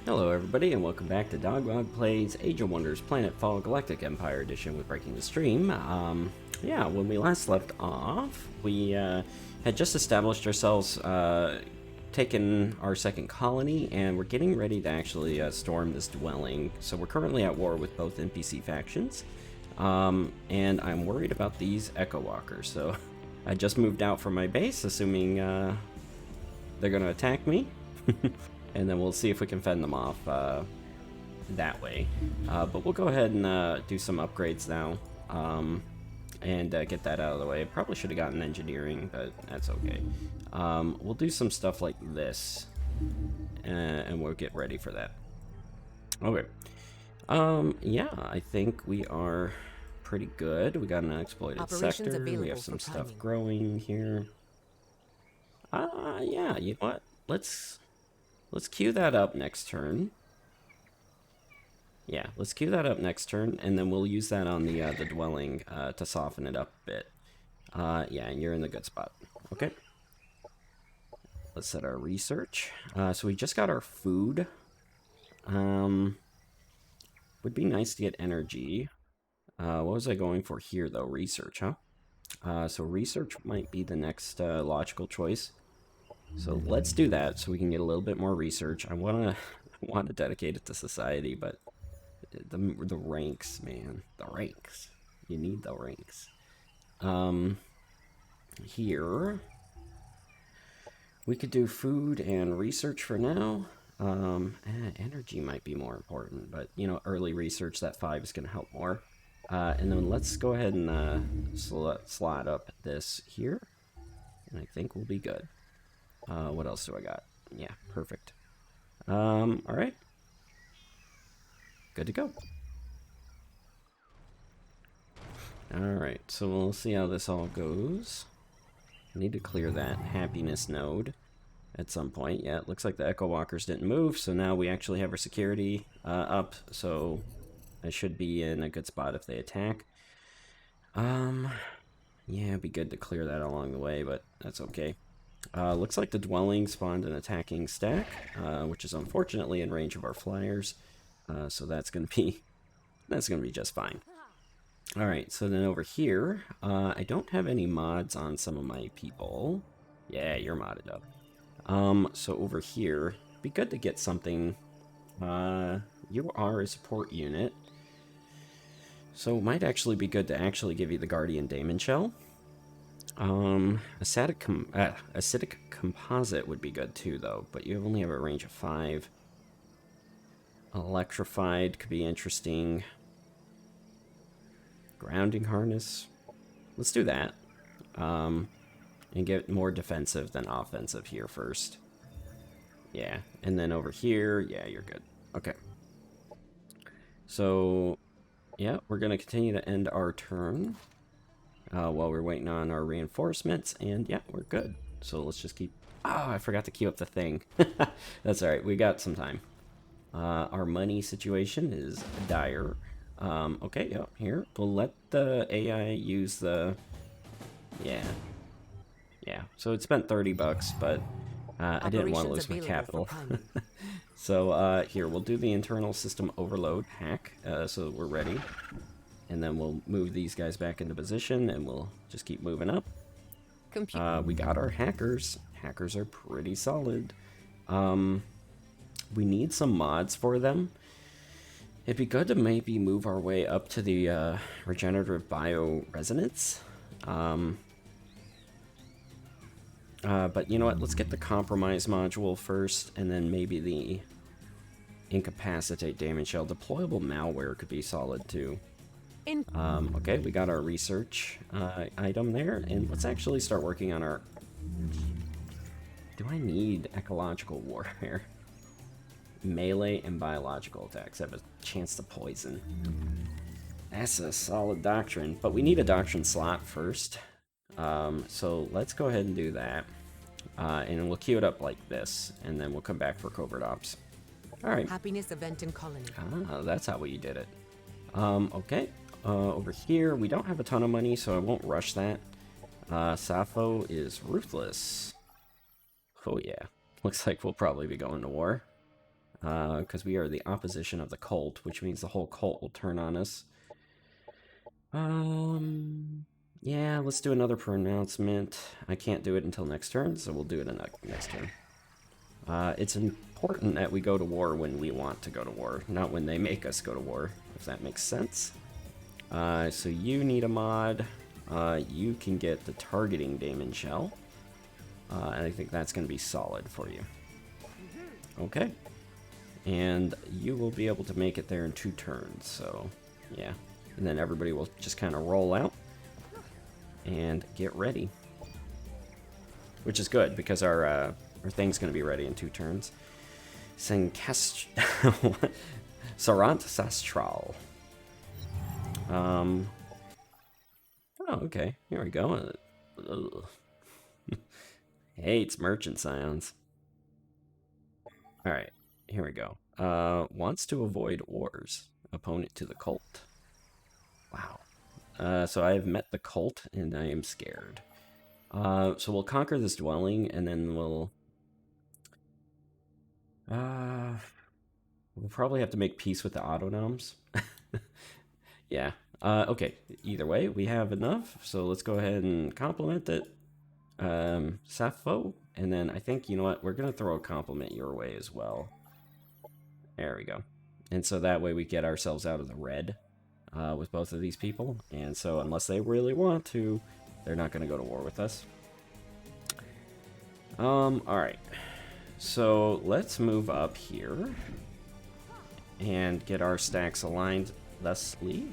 Hello everybody and welcome back to Dogbog Plays Age of Wonders Planetfall Galactic Empire Edition with Breaking the Stream. Yeah, when we last left off, we had just established ourselves, taken our second colony, and we're getting ready to actually storm this dwelling. So we're currently at war with both NPC factions, and I'm worried about these Echo Walkers. So I just moved out from my base, assuming they're going to attack me. And then we'll see if we can fend them off that way. But we'll go ahead and do some upgrades now and get that out of the way. Probably should have gotten engineering, but that's okay. We'll do some stuff like this, and we'll get ready for that. Okay. Yeah, I think we are pretty good. We got an unexploited sector. We have some stuff growing here. Yeah, you know what? Let's queue that up next turn. Yeah, let's queue that up next turn, and then we'll use that on the dwelling to soften it up a bit. Yeah, and you're in the good spot. Okay. Let's set our research. So we just got our food. Would be nice to get energy. What was I going for here, though? Research, huh? So research might be the next logical choice. So let's do that so we can get a little bit more research. I want to dedicate it to society, but the ranks, man, the ranks. You need the ranks. Here we could do food and research for now. Energy might be more important, but you know, early research, that 5 is going to help more. And then let's go ahead and slot up this here, and I think we'll be good. What else do I got? Yeah, perfect. Alright. Good to go. Alright, so we'll see how this all goes. I need to clear that happiness node at some point. Yeah, it looks like the Echo Walkers didn't move, so now we actually have our security up, so I should be in a good spot if they attack. Yeah, it'd be good to clear that along the way, but that's okay. Looks like the dwelling spawned an attacking stack, which is unfortunately in range of our flyers. So that's gonna be just fine. All right, so then over here, I don't have any mods on some of my people. Yeah, you're modded up. So over here, it'd be good to get something. You are a support unit, so it might actually be good to actually give you the Guardian Daemon Shell. Acidic composite would be good too, though, but you only have a range of 5. Electrified could be interesting. Grounding harness. Let's do that. And get more defensive than offensive here first. Yeah, and then over here, yeah, you're good. Okay. So, yeah, we're going to continue to end our turn. While we're waiting on our reinforcements, and yeah, we're good. So let's just keep... Oh, I forgot to queue up the thing. That's alright, we got some time. Our money situation is dire. Okay, yeah, here. We'll let the AI use the... Yeah. Yeah, so it spent 30 bucks, but I didn't want to lose my capital. So here, we'll do the internal system overload hack, so that we're ready. And then we'll move these guys back into position, and we'll just keep moving up. We got our hackers. Hackers are pretty solid. We need some mods for them. It'd be good to maybe move our way up to the regenerative bioresonance. But you know what? Let's get the compromise module first, and then maybe the incapacitate Daemon Shell. Deployable malware could be solid too. Okay, we got our research item there, and let's actually start working on our... Do I need ecological warfare? Melee and biological attacks have a chance to poison. That's a solid doctrine, but we need a doctrine slot first. So let's go ahead and do that. And we'll queue it up like this, and then we'll come back for covert ops. Alright. Happiness event in colony. Ah, that's how we did it. Okay. Over here, we don't have a ton of money, so I won't rush that. Sappho is ruthless. Oh yeah. Looks like we'll probably be going to war. because we are the opposition of the cult, which means the whole cult will turn on us. Yeah, let's do another pronouncement. I can't do it until next turn, so we'll do it next turn. It's important that we go to war when we want to go to war, not when they make us go to war, if that makes sense. So you need a mod. You can get the targeting Daemon Shell. And I think that's going to be solid for you. Okay. And you will be able to make it there in 2 turns, so yeah. And then everybody will just kind of roll out and get ready. Which is good, because our thing's going to be ready in 2 turns. Sarant Sastral. Oh, okay. Here we go. Hates merchant scions. Alright, here we go. Wants to avoid wars. Opponent to the cult. Wow. So I have met the cult, and I am scared. So we'll conquer this dwelling, and then we'll probably have to make peace with the Autonoms. Yeah. Okay. Either way, we have enough, so let's go ahead and compliment it. Sappho, and then I think, you know what, we're gonna throw a compliment your way as well. There we go. And so that way we get ourselves out of the red with both of these people, and so unless they really want to, they're not gonna go to war with us. Alright, so let's move up here and get our stacks aligned thusly.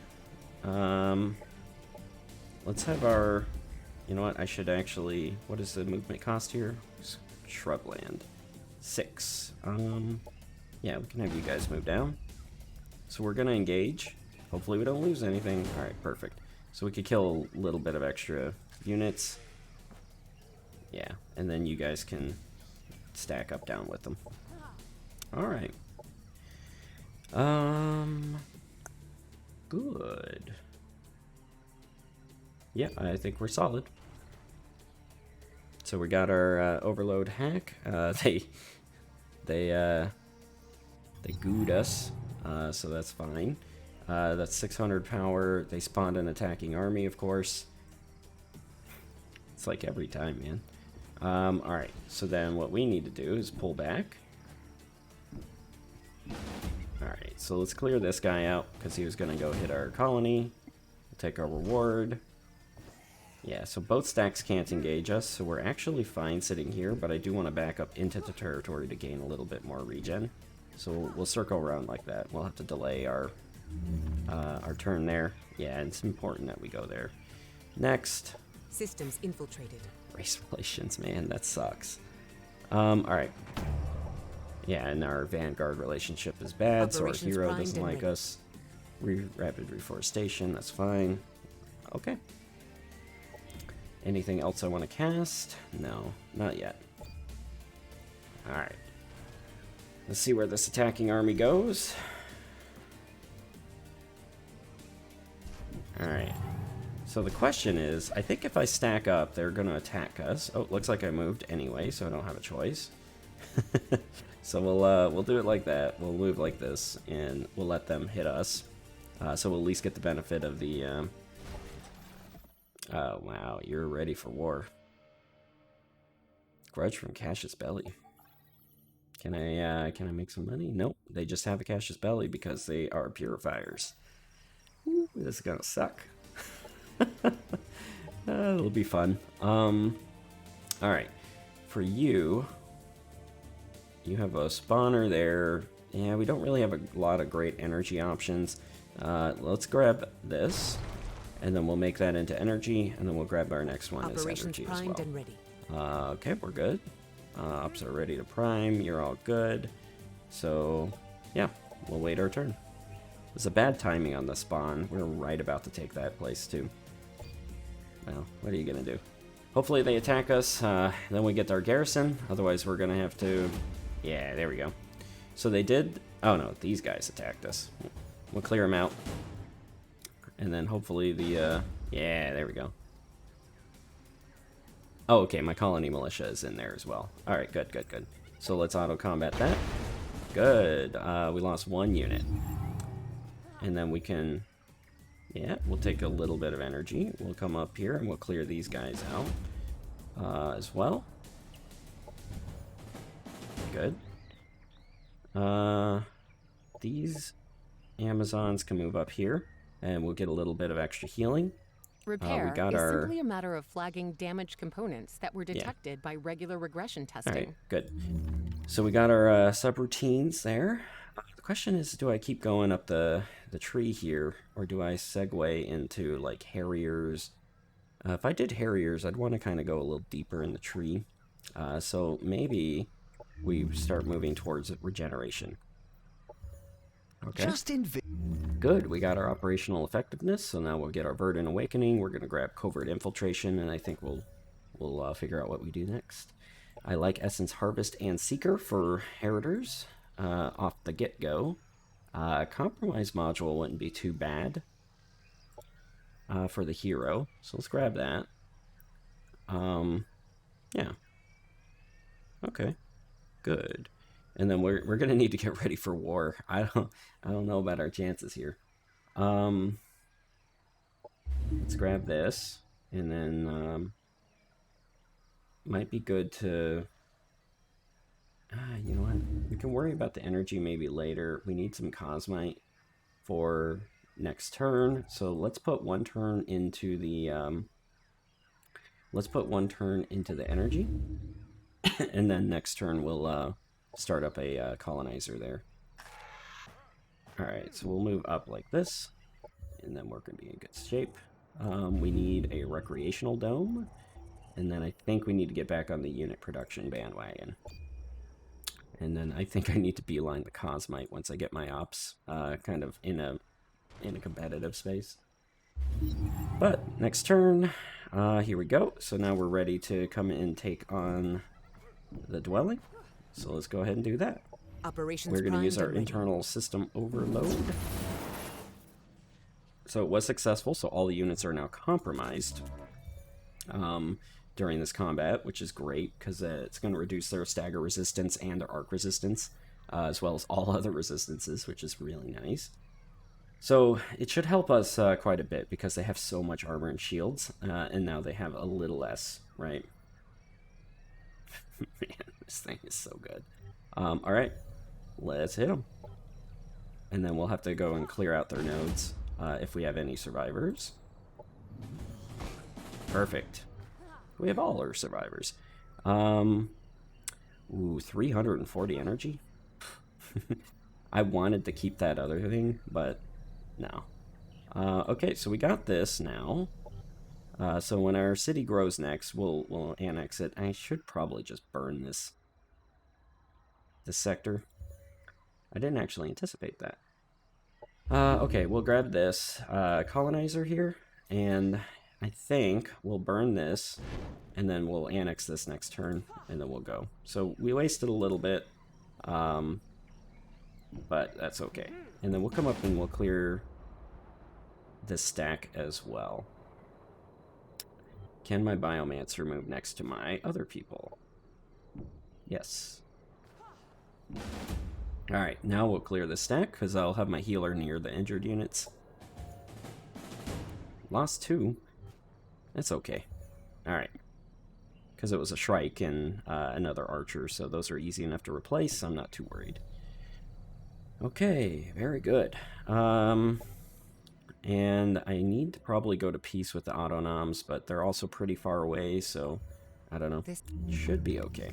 Let's have our, you know what, I should actually, what is the movement cost here? Shrubland. 6. Yeah, we can have you guys move down. So we're gonna engage. Hopefully we don't lose anything. Alright, perfect. So we could kill a little bit of extra units. Yeah, and then you guys can stack up down with them. Alright. Good. Yeah, I think we're solid. So we got our overload hack. They gooed us, so that's fine. That's 600 power. They spawned an attacking army, of course. It's like every time, man. Alright, so then what we need to do is pull back. Alright, so let's clear this guy out, because he was going to go hit our colony. We'll take our reward. Yeah, so both stacks can't engage us, so we're actually fine sitting here, but I do want to back up into the territory to gain a little bit more regen. So we'll circle around like that. We'll have to delay our turn there. Yeah, it's important that we go there. Next. Systems infiltrated. Race relations, man, that sucks. Alright. Yeah, and our Vanguard relationship is bad, so our hero doesn't like us. Rapid reforestation, that's fine. Okay. Anything else I want to cast? No, not yet. Alright. Let's see where this attacking army goes. Alright. So the question is, I think if I stack up, they're going to attack us. Oh, looks like I moved anyway, so I don't have a choice. So we'll do it like that. We'll move like this, and we'll let them hit us. So we'll at least get the benefit of the... Oh, wow, you're ready for war. Grudge from Cassius Belly. Can I make some money? Nope, they just have a Cassius Belly because they are purifiers. Ooh, this is gonna suck. It'll be fun. Alright, for you, you have a spawner there. Yeah, we don't really have a lot of great energy options. Let's grab this. And then we'll make that into energy, and then we'll grab our next one as energy as well. And ready. Okay, we're good. Ops are ready to prime. You're all good. So, yeah, we'll wait our turn. There's a bad timing on the spawn. We're right about to take that place, too. Well, what are you going to do? Hopefully they attack us, then we get our garrison. Otherwise, we're going to have to... Yeah, there we go. So they did... Oh, no, these guys attacked us. We'll clear them out. And then hopefully the, yeah, there we go. Oh, okay, my colony militia is in there as well. Alright, good, good, good. So let's auto-combat that. good. We lost 1 unit. And then we can... Yeah, we'll take a little bit of energy. We'll come up here and we'll clear these guys out as well. Good. These Amazons can move up here, and we'll get a little bit of extra healing. Repair we got is our... simply a matter of flagging damaged components that were detected by regular regression testing. All right, good. So we got our subroutines there. The question is, do I keep going up the tree here, or do I segue into, like, Harriers? If I did Harriers, I'd want to kind of go a little deeper in the tree. So maybe we start moving towards regeneration. Okay. Good, we got our operational effectiveness, so now we'll get our Verdant Awakening. We're going to grab Covert Infiltration, and I think we'll figure out what we do next. I like Essence Harvest and Seeker for Heritors off the get-go. Compromise Module wouldn't be too bad for the hero, so let's grab that. Yeah. Okay, good. And then we're gonna need to get ready for war. I don't know about our chances here. Let's grab this, and then might be good to. You know what? We can worry about the energy maybe later. We need some Cosmite for next turn, so let's put 1 turn into the. Let's put 1 turn into the energy, and then next turn we'll start up a colonizer there. Alright, so we'll move up like this, and then we're going to be in good shape. We need a recreational dome, and then I think we need to get back on the unit production bandwagon. And then I think I need to beeline the Cosmite once I get my ops kind of in a competitive space. But next turn, here we go. So now we're ready to come in and take on the dwelling. So let's go ahead and do that. Operations We're going to use our primed and internal system overload. So it was successful, so all the units are now compromised during this combat, which is great, because it's going to reduce their stagger resistance and their arc resistance, as well as all other resistances, which is really nice. So it should help us quite a bit, because they have so much armor and shields, and now they have a little less, right? Man, this thing is so good. Alright, let's hit them. And then we'll have to go and clear out their nodes if we have any survivors. Perfect. We have all our survivors. Ooh, 340 energy? I wanted to keep that other thing, but no. Okay, so we got this now. So when our city grows next, we'll annex it. I should probably just burn this sector. I didn't actually anticipate that. Okay, we'll grab this colonizer here, and I think we'll burn this, and then we'll annex this next turn, and then we'll go. So we wasted a little bit, but that's okay. And then we'll come up and we'll clear this stack as well. Can my Biomancer move next to my other people? Yes. Alright, now we'll clear the stack, because I'll have my healer near the injured units. Lost 2. That's okay. Alright. Because it was a Shrike and another Archer, so those are easy enough to replace. I'm not too worried. Okay, very good. And I need to probably go to peace with the Autonoms, but they're also pretty far away, so I don't know. Should be okay.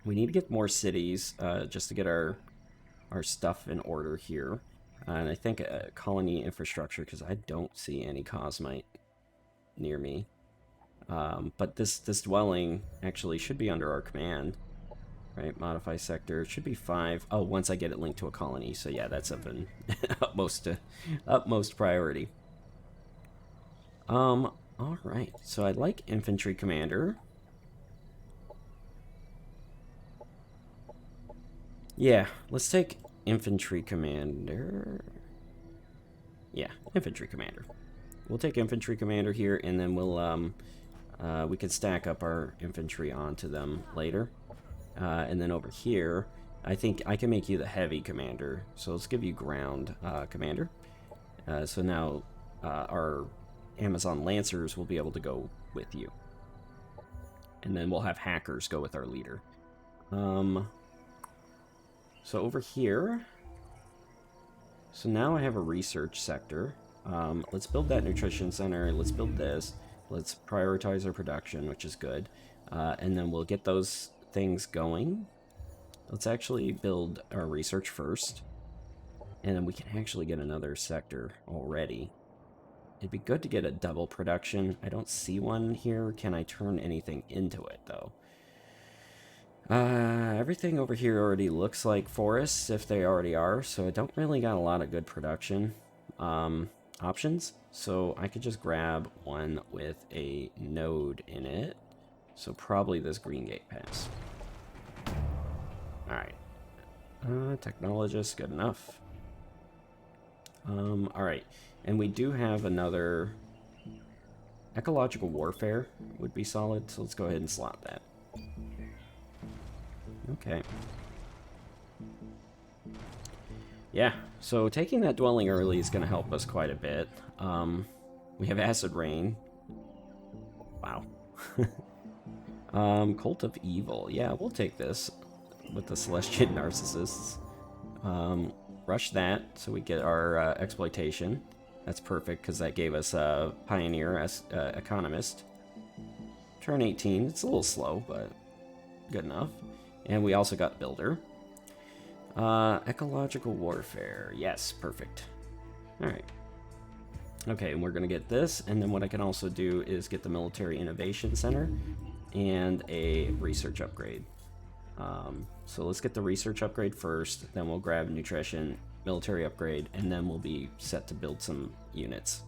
We need to get more cities just to get our stuff in order here. And I think a colony infrastructure, because I don't see any Cosmite near me. But this dwelling actually should be under our command. Right, modify sector. It should be 5. Oh, once I get it linked to a colony. So yeah, that's up in utmost priority. All right. So I'd like infantry commander. Yeah, let's take infantry commander. Yeah, infantry commander. We'll take infantry commander here, and then we'll we can stack up our infantry onto them later. And then over here, I think I can make you the heavy commander. So let's give you ground commander. So now our Amazon Lancers will be able to go with you. And then we'll have hackers go with our leader. So over here... So now I have a research sector. Let's build that nutrition center. Let's build this. Let's prioritize our production, which is good. And then we'll get those things going. Let's actually build our research first. And then we can actually get another sector already. It'd be good to get a double production. I don't see one here. Can I turn anything into it, though? Everything over here already looks like forests, if they already are, so I don't really got a lot of good production options. So I could just grab one with a node in it. So probably this Green Gate Pass. Alright. Technologist, good enough. Alright. And we do have another... Ecological Warfare would be solid, so let's go ahead and slot that. Okay. Yeah, so taking that dwelling early is going to help us quite a bit. We have Acid Rain. Wow. Cult of Evil. Yeah, we'll take this with the Celestian Narcissists. Rush that so we get our exploitation. That's perfect because that gave us a Pioneer as Economist. Turn 18. It's a little slow, but good enough. And we also got Builder. Ecological Warfare. Yes, perfect. Alright. Okay, and we're going to get this, and then what I can also do is get the Military Innovation Center and a research upgrade. So let's get the research upgrade first, then we'll grab nutrition, military upgrade, and then we'll be set to build some units.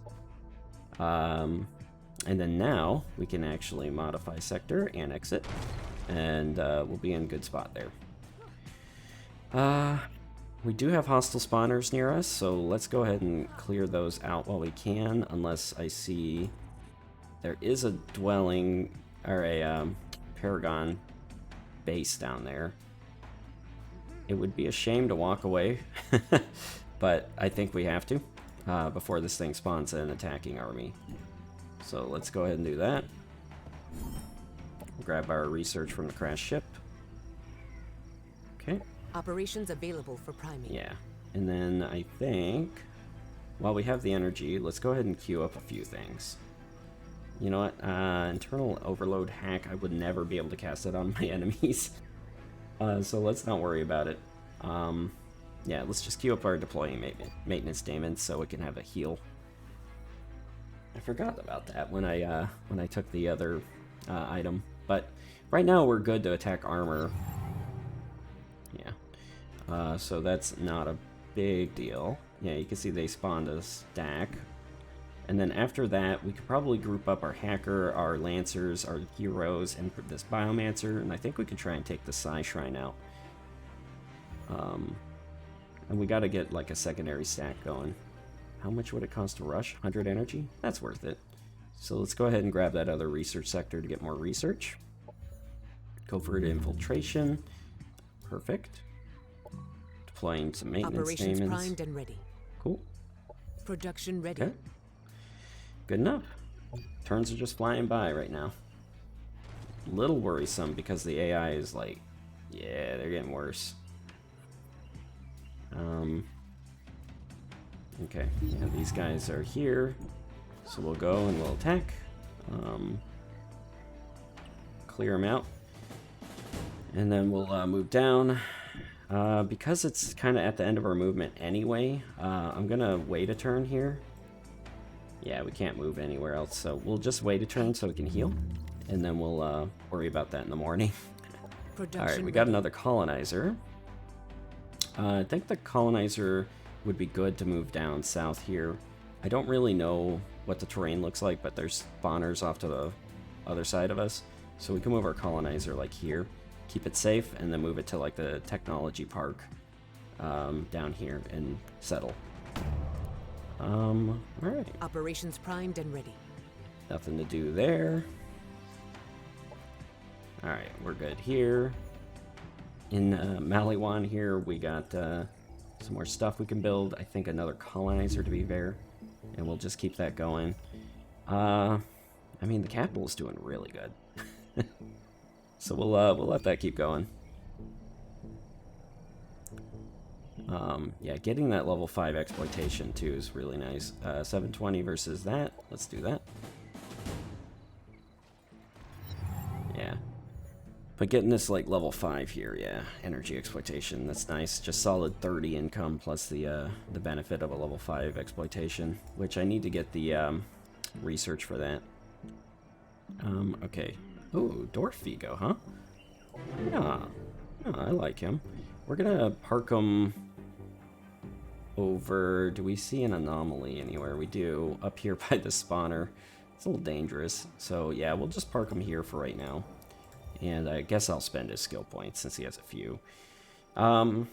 And then now we can actually modify sector, annex it, and we'll be in a good spot there. We do have hostile spawners near us, so let's go ahead and clear those out while we can, unless I see there is a dwelling, or a Paragon base down there. It would be a shame to walk away, but I think we have to, before this thing spawns an attacking army. So let's go ahead and do that. Grab our research from the crashed ship. Okay. Operations available for priming. Yeah, and then I think, while we have the energy, let's go ahead and queue up a few things. You know what? Internal overload hack, I would never be able to cast it on my enemies. So let's not worry about it. Yeah, let's just queue up our deploying maintenance daemons so we can have a heal. I forgot about that when I took the other item, but right now we're good to attack armor. Yeah, so that's not a big deal. Yeah, you can see they spawned a stack. And then after that, we could probably group up our hacker, our lancers, our heroes, and this biomancer, and I think we can try and take the Psi Shrine out. And we gotta get like a secondary stack going. How much would it cost to rush? 100 energy? That's worth it. So let's go ahead and grab that other research sector to get more research. Covert infiltration. Perfect. Deploying some maintenance Operations daemons. primed and ready. Cool. Production ready. Okay. Good enough. Turns are just flying by right now. A little worrisome because the AI is like, yeah, they're getting worse. Okay, yeah, these guys are here, so we'll go and we'll attack. Clear them out, and then we'll move down. Because it's kind of at the end of our movement anyway, I'm gonna wait a turn here. Yeah, we can't move anywhere else, so we'll just wait a turn so we can heal, and then we'll worry about that in the morning. Alright, we got another colonizer. I think the colonizer would be good to move down south here. I don't really know what the terrain looks like, but there's spawners off to the other side of us, so we can move our colonizer like here, keep it safe, and then move it to like the technology park down here and settle. Alright. Operations primed and ready. Nothing to do there. Alright, we're good here. in Maliwan here, we got some more stuff we can build. I think another colonizer, to be fair, and we'll just keep that going. I mean, the capital is doing really good, so we'll let that keep going. Yeah, getting that level 5 exploitation too is really nice. 720 versus that. Let's do that. Yeah. But getting this like level 5 here, yeah, energy exploitation, that's nice. Just solid 30 income plus the benefit of a level 5 exploitation, which I need to get the research for that. Okay. Ooh, Dwarf Vigo, huh? Yeah. Oh, I like him. We're gonna park him over... Do we see an anomaly anywhere? We do. Up here by the spawner. It's a little dangerous. So, yeah, we'll just park him here for right now. And I guess I'll spend his skill points since he has a few. Yeah,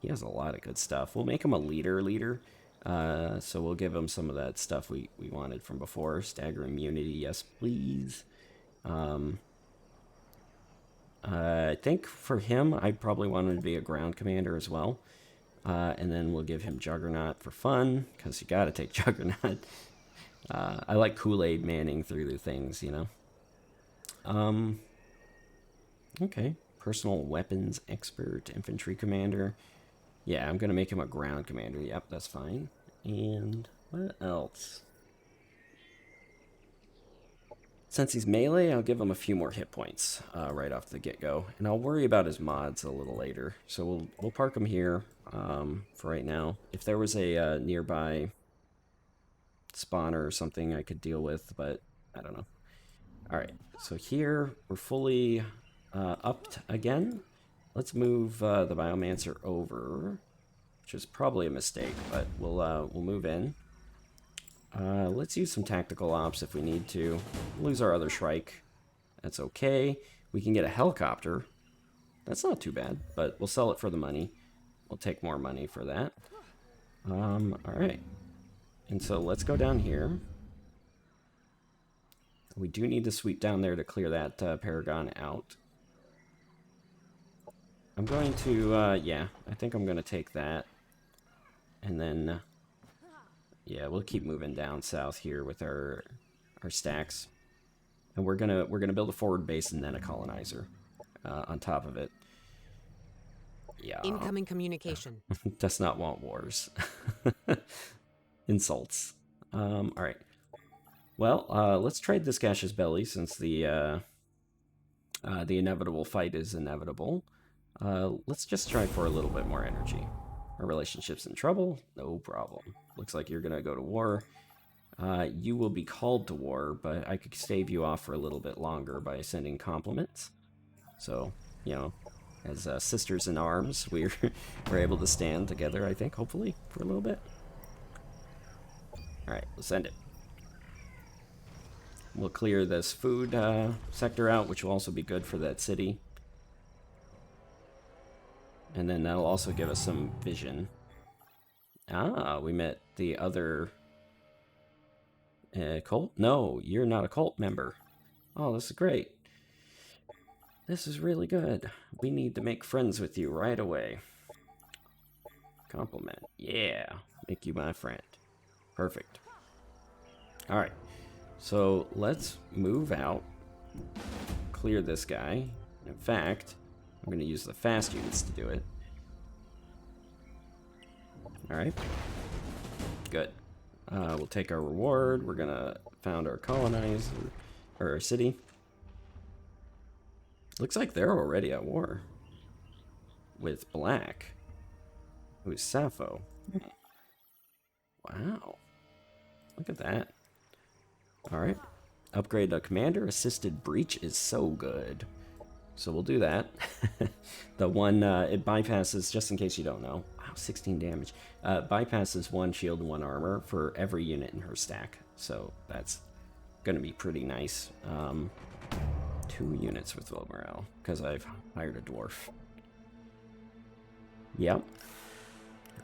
he has a lot of good stuff. We'll make him a leader. So we'll give him some of that stuff we wanted from before. Stagger immunity, yes please. I think for him, I probably want him to be a ground commander as well. And then we'll give him Juggernaut for fun, because you gotta take Juggernaut. I like Kool-Aid Manning through the things, you know. Okay. Personal weapons expert, infantry commander. Yeah, I'm gonna make him a ground commander. Yep, that's fine. And what else? Since he's melee, I'll give him a few more hit points right off the get-go, and I'll worry about his mods a little later. So we'll park him here for right now. If there was a nearby spawner or something I could deal with, but I don't know. All right, so here we're fully upped again. Let's move the Biomancer over, which is probably a mistake, but we'll move in. Let's use some tactical ops if we need to. Lose our other Shrike. That's okay. We can get a helicopter. That's not too bad, but we'll sell it for the money. We'll take more money for that. Alright. And so let's go down here. We do need to sweep down there to clear that Paragon out. I'm going to, yeah, I think I'm going to take that. And then... yeah, we'll keep moving down south here with our stacks, and we're gonna build a forward base and then a colonizer on top of it. Yeah. Incoming communication. Does not want wars. Insults. All right. Well, let's trade this Gash's Belly since the inevitable fight is inevitable. Let's just try for a little bit more energy. Our relationship's in trouble? No problem. Looks like you're gonna go to war. You will be called to war, but I could stave you off for a little bit longer by sending compliments. So, you know, as sisters in arms, we're able to stand together, I think, hopefully, for a little bit. Alright, let's send it. We'll clear this food sector out, which will also be good for that city. And then that'll also give us some vision. Ah, we met the other cult? No, you're not a cult member. Oh, this is great. This is really good. We need to make friends with you right away. Compliment. Yeah, make you my friend. Perfect. Alright, so let's move out. Clear this guy. In fact... I'm going to use the fast units to do it. Alright. Good. We'll take our reward. We're going to found our colonizer, or our city. Looks like they're already at war. With Black. Who's Sappho. Wow. Look at that. Alright. Upgrade the commander. Assisted breach is so good. So we'll do that. The one, it bypasses, just in case you don't know. Wow, 16 damage. Bypasses 1 shield and 1 armor for every unit in her stack. So that's going to be pretty nice. 2 units with low morale, because I've hired a dwarf. Yep.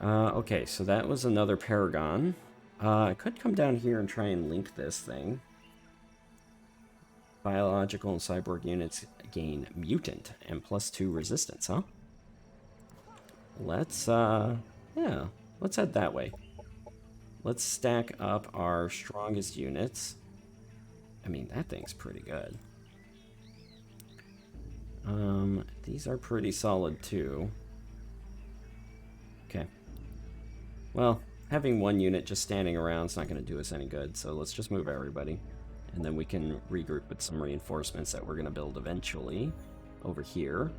Okay, so that was another Paragon. I could come down here and try and link this thing. Biological and cyborg units gain mutant and +2 resistance, huh? Let's, yeah, let's head that way. Let's stack up our strongest units. I mean, that thing's pretty good. These are pretty solid too. Okay. Well, having one unit just standing around is not going to do us any good, so let's just move everybody. And then we can regroup with some reinforcements that we're going to build eventually over here.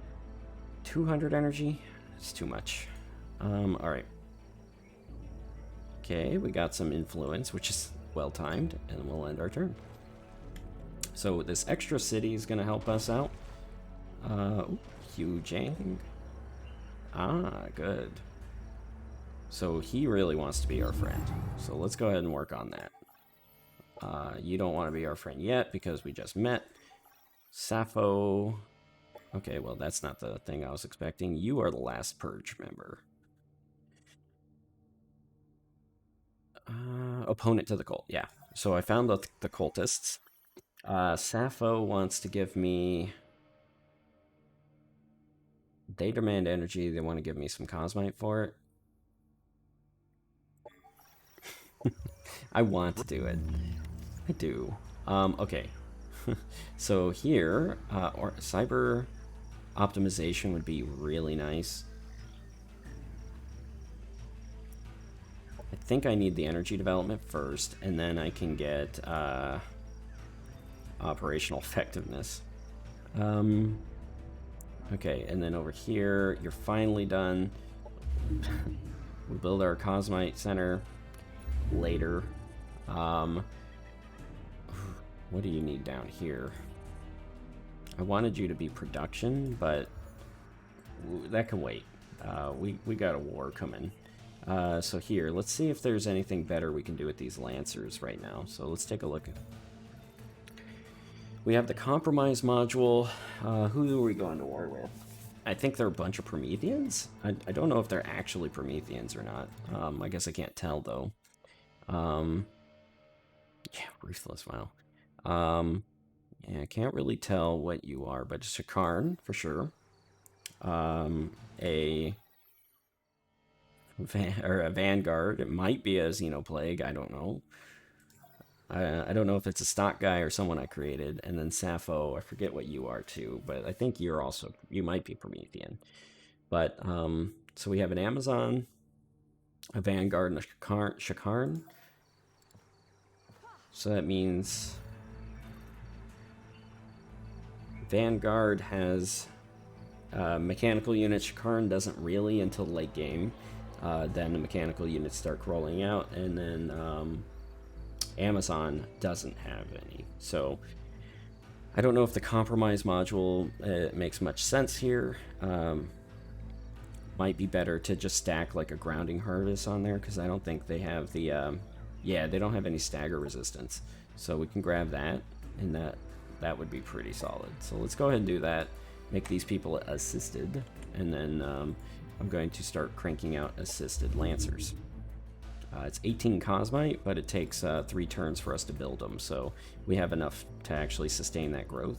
200 energy? It's too much. Alright. Okay, we got some influence, which is well-timed, and we'll end our turn. So this extra city is going to help us out. Hugh. Ah, good. So he really wants to be our friend. So let's go ahead and work on that. You don't want to be our friend yet because we just met. Sappho. Okay, well, that's not the thing I was expecting. You are the last Purge member. Opponent to the cult. Yeah. So I found the cultists. Sappho wants to give me... They demand energy. They want to give me some Cosmite for it. I want to do it. I do. Okay. So here, or cyber optimization would be really nice. I think I need the energy development first, and then I can get operational effectiveness. Okay, and then over here, you're finally done. We'll build our Cosmite Center later. What do you need down here? I wanted you to be production, but that can wait. We got a war coming. So here, let's see if there's anything better we can do with these Lancers right now. So let's take a look. We have the Compromise module. Who are we going to war with? I think they're a bunch of Prometheans. I don't know if they're actually Prometheans or not. I guess I can't tell, though. Yeah, Ruthless, wow. Yeah, I can't really tell what you are, but Shakarn, for sure. A Vanguard. It might be a Xenoplague, I don't know. I don't know if it's a stock guy or someone I created. And then Sappho, I forget what you are too, but I think you might be Promethean. But, so we have an Amazon, a Vanguard, and a Shakarn. So that means Vanguard has mechanical units. Shakarn doesn't really until late game. Then the mechanical units start rolling out, and then Amazon doesn't have any. So I don't know if the Compromise module makes much sense here. Might be better to just stack like a Grounding Harvest on there, because I don't think they have the yeah, they don't have any stagger resistance. So we can grab that, and that would be pretty solid. So let's go ahead and do that. Make these people assisted, and then I'm going to start cranking out assisted Lancers. It's 18 Cosmite, but it takes 3 turns for us to build them, so we have enough to actually sustain that growth.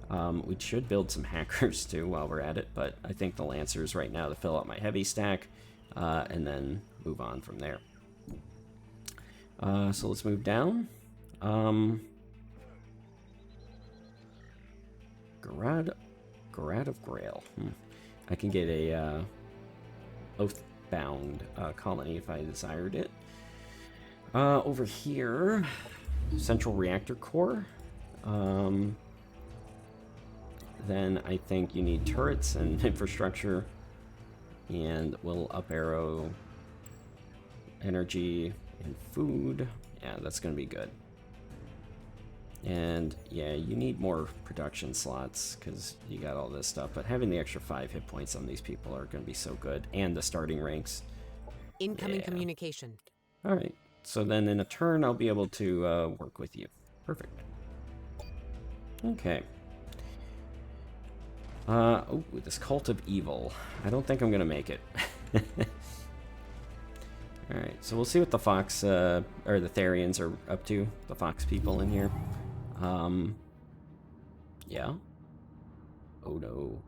We should build some hackers too while we're at it, but I think the Lancers right now to fill out my heavy stack, and then move on from there. So let's move down. Garad of Grail. I can get a Oathbound colony if I desired it. Over here, Central Reactor Core. Then I think you need turrets and infrastructure, and we'll up arrow energy and food. Yeah, that's going to be good. And yeah, you need more production slots because you got all this stuff, but having the extra 5 hit points on these people are going to be so good, and the starting ranks. Incoming communication. All right, so then in a turn I'll be able to work with you. Perfect. Okay. Oh, this Cult of Evil. I don't think I'm going to make it. Alright, so we'll see what the Fox, or the Therians are up to. The Fox people in here. Yeah. Oh no.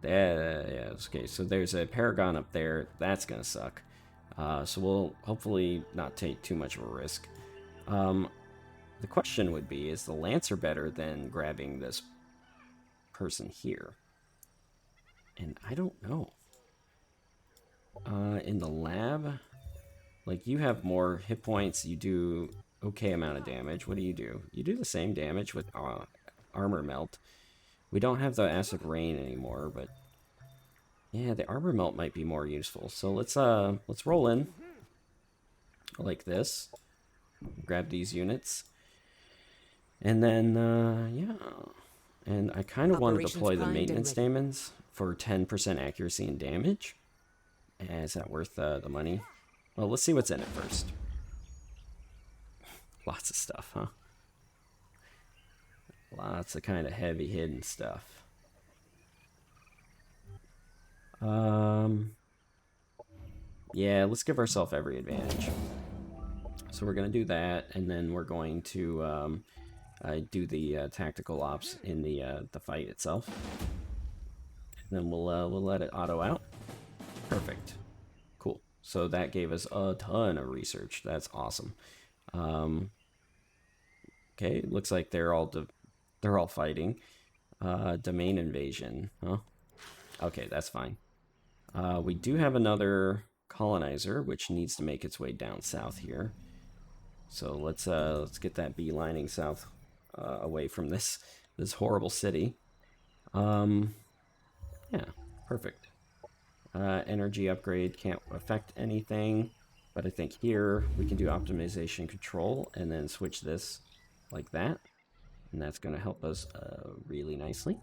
Yeah, okay, so there's a Paragon up there. That's gonna suck. So we'll hopefully not take too much of a risk. The question would be, is the Lancer better than grabbing this person here? And I don't know. In the lab, like, you have more hit points, you do okay amount of damage. What do? You do the same damage with armor melt. We don't have the acid rain anymore, but yeah, the armor melt might be more useful. So let's roll in like this. Grab these units. And then yeah. And I kind of want to deploy the maintenance daemons for 10% accuracy and damage. Is that worth the money? Well, let's see what's in it first. Lots of stuff, huh? Lots of kind of heavy hidden stuff. Yeah, let's give ourselves every advantage. So we're going to do that, and then we're going to do the tactical ops in the fight itself. And then we'll let it auto out. Perfect. Cool. So that gave us a ton of research. That's awesome. Okay, looks like they're all fighting. Domain invasion, huh? Okay, that's fine. We do have another colonizer, which needs to make its way down south here. So let's get that beelining south away from this horrible city. Yeah, perfect. Energy upgrade can't affect anything, but I think here we can do optimization control and then switch this like that, and that's going to help us really nicely.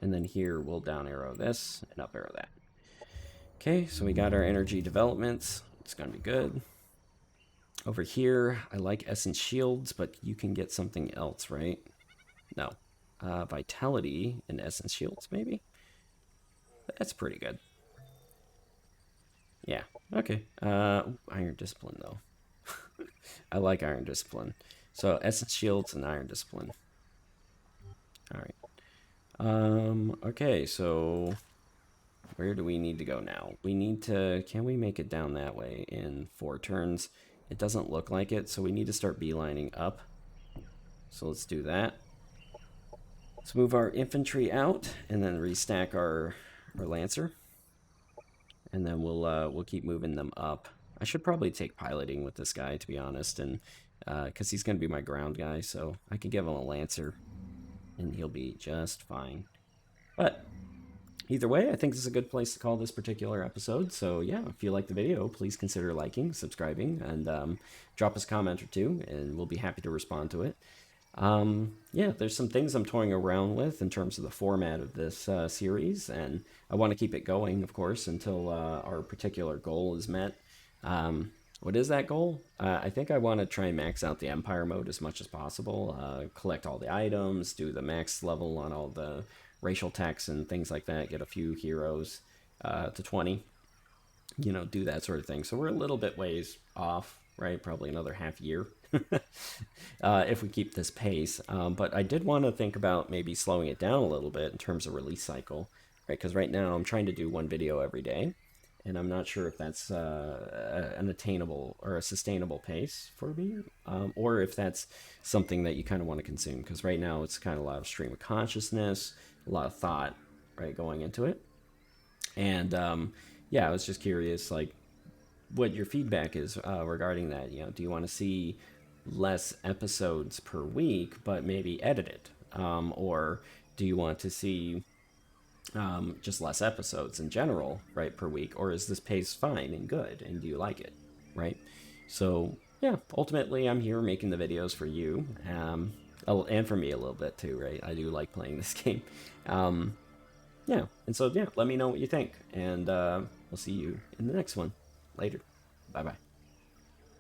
And then here we'll down arrow this and up arrow that. Okay, so we got our energy developments. It's going to be good. Over here, I like essence shields, but you can get something else, right? No. Vitality and essence shields, maybe? That's pretty good. Yeah, okay. Iron Discipline, though. I like Iron Discipline. So, Essence Shields and Iron Discipline. Alright. Okay, so where do we need to go now? We need to... Can we make it down that way in 4 turns? It doesn't look like it, so we need to start beelining up. So let's do that. Let's move our infantry out, and then restack our Lancer. And then we'll keep moving them up. I should probably take piloting with this guy, to be honest, and because he's going to be my ground guy, so I can give him a Lancer, and he'll be just fine. But either way, I think this is a good place to call this particular episode. So yeah, if you like the video, please consider liking, subscribing, and drop us a comment or two, and we'll be happy to respond to it. Yeah, there's some things I'm toying around with in terms of the format of this series, and I want to keep it going, of course, until our particular goal is met. What is that goal? I think I want to try and max out the Empire mode as much as possible, collect all the items, do the max level on all the racial tax and things like that, get a few heroes to 20, you know, do that sort of thing. So we're a little bit ways off, right? Probably another half year. If we keep this pace. But I did want to think about maybe slowing it down a little bit in terms of release cycle, right? Because right now I'm trying to do 1 video every day, and I'm not sure if that's an attainable or a sustainable pace for me, or if that's something that you kind of want to consume. Because right now it's kind of a lot of stream of consciousness, a lot of thought, right, going into it. And yeah, I was just curious, like, what your feedback is regarding that. You know, do you want to see less episodes per week, but maybe edited? Or do you want to see just less episodes in general, right, per week? Or is this pace fine and good, and do you like it, right? So, yeah, ultimately, I'm here making the videos for you, and for me a little bit too, right? I do like playing this game. Yeah, and so, yeah, let me know what you think, and we'll see you in the next one. Later. Bye-bye.